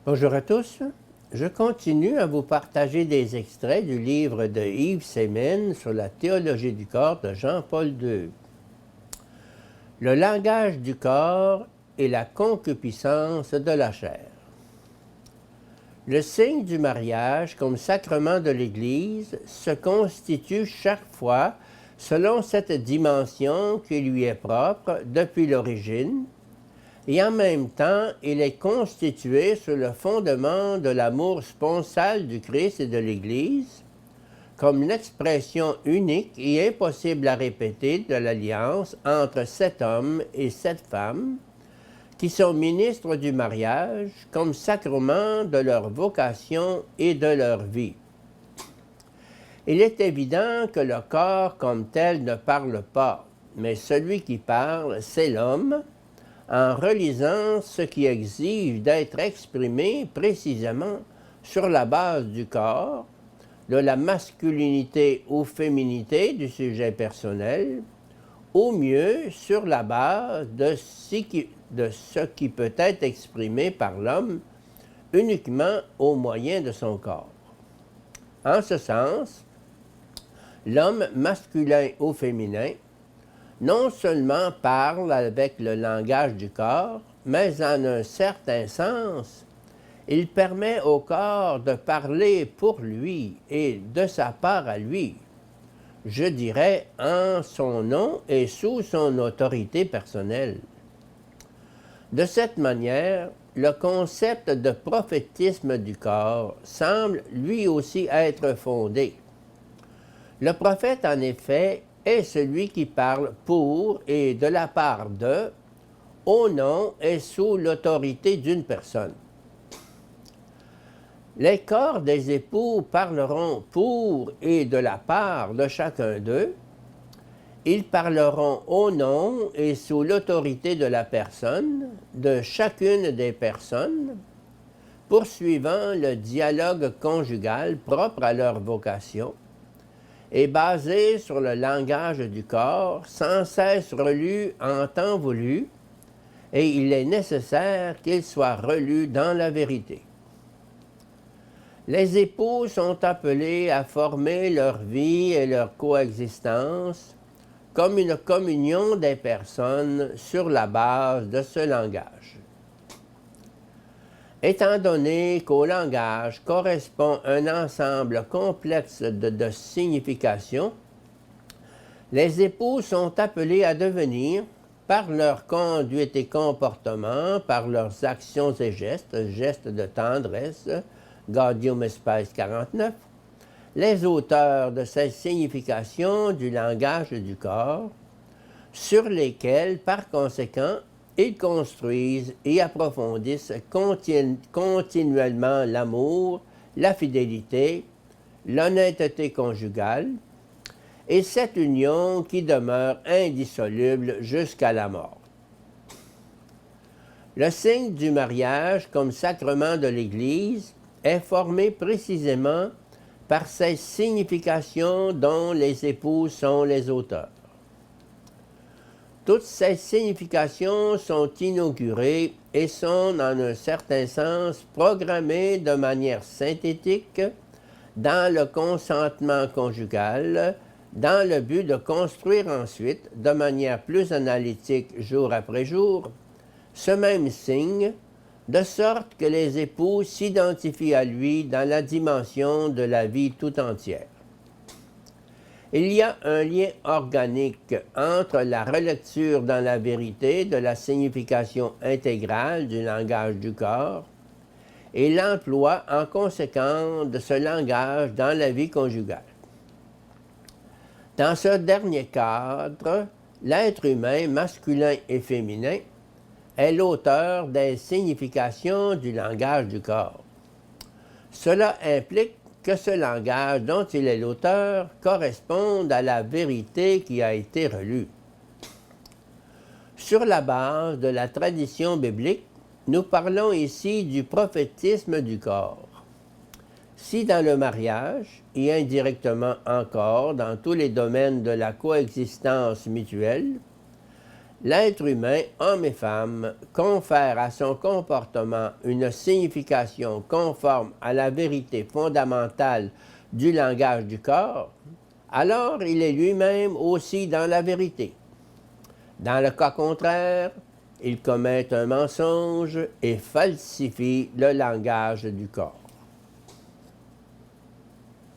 Bonjour à tous. Je continue à vous partager des extraits du livre de Yves Semen sur la théologie du corps de Jean-Paul II. Le langage du corps et la concupiscence de la chair. Le signe du mariage comme sacrement de l'Église se constitue chaque fois selon cette dimension qui lui est propre depuis l'origine, et en même temps, il est constitué sur le fondement de l'amour sponsal du Christ et de l'Église, comme l'expression unique et impossible à répéter de l'alliance entre cet homme et cette femme, qui sont ministres du mariage comme sacrement de leur vocation et de leur vie. Il est évident que le corps comme tel ne parle pas, mais celui qui parle, c'est l'homme, en relisant ce qui exige d'être exprimé précisément sur la base du corps, de la masculinité ou féminité du sujet personnel, ou mieux sur la base de ce qui peut être exprimé par l'homme uniquement au moyen de son corps. En ce sens, l'homme masculin ou féminin non seulement parle avec le langage du corps, mais en un certain sens, il permet au corps de parler pour lui et de sa part à lui, je dirais en son nom et sous son autorité personnelle. De cette manière, le concept de prophétisme du corps semble lui aussi être fondé. Le prophète, en effet, est celui qui parle pour et de la part de, au nom et sous l'autorité d'une personne. Les corps des époux parleront pour et de la part de chacun d'eux. Ils parleront au nom et sous l'autorité de la personne, de chacune des personnes, poursuivant le dialogue conjugal propre à leur vocation, est basé sur le langage du corps, sans cesse relu en temps voulu, et il est nécessaire qu'il soit relu dans la vérité. Les époux sont appelés à former leur vie et leur coexistence comme une communion des personnes sur la base de ce langage. Étant donné qu'au langage correspond un ensemble complexe de significations, les époux sont appelés à devenir, par leur conduite et comportement, par leurs actions et gestes de tendresse, Gaudium Spes 49, les auteurs de ces significations du langage du corps, sur lesquels, par conséquent, ils construisent et approfondissent continuellement l'amour, la fidélité, l'honnêteté conjugale, et cette union qui demeure indissoluble jusqu'à la mort. Le signe du mariage comme sacrement de l'Église est formé précisément par ces significations dont les époux sont les auteurs. Toutes ces significations sont inaugurées et sont, en un certain sens, programmées de manière synthétique dans le consentement conjugal, dans le but de construire ensuite, de manière plus analytique jour après jour, ce même signe, de sorte que les époux s'identifient à lui dans la dimension de la vie tout entière. Il y a un lien organique entre la relecture dans la vérité de la signification intégrale du langage du corps et l'emploi en conséquence de ce langage dans la vie conjugale. Dans ce dernier cadre, l'être humain masculin et féminin est l'auteur des significations du langage du corps. Cela implique que ce langage dont il est l'auteur corresponde à la vérité qui a été relue. Sur la base de la tradition biblique, nous parlons ici du prophétisme du corps. Si dans le mariage, et indirectement encore dans tous les domaines de la coexistence mutuelle, l'être humain, homme et femme, confère à son comportement une signification conforme à la vérité fondamentale du langage du corps, alors il est lui-même aussi dans la vérité. Dans le cas contraire, il commet un mensonge et falsifie le langage du corps.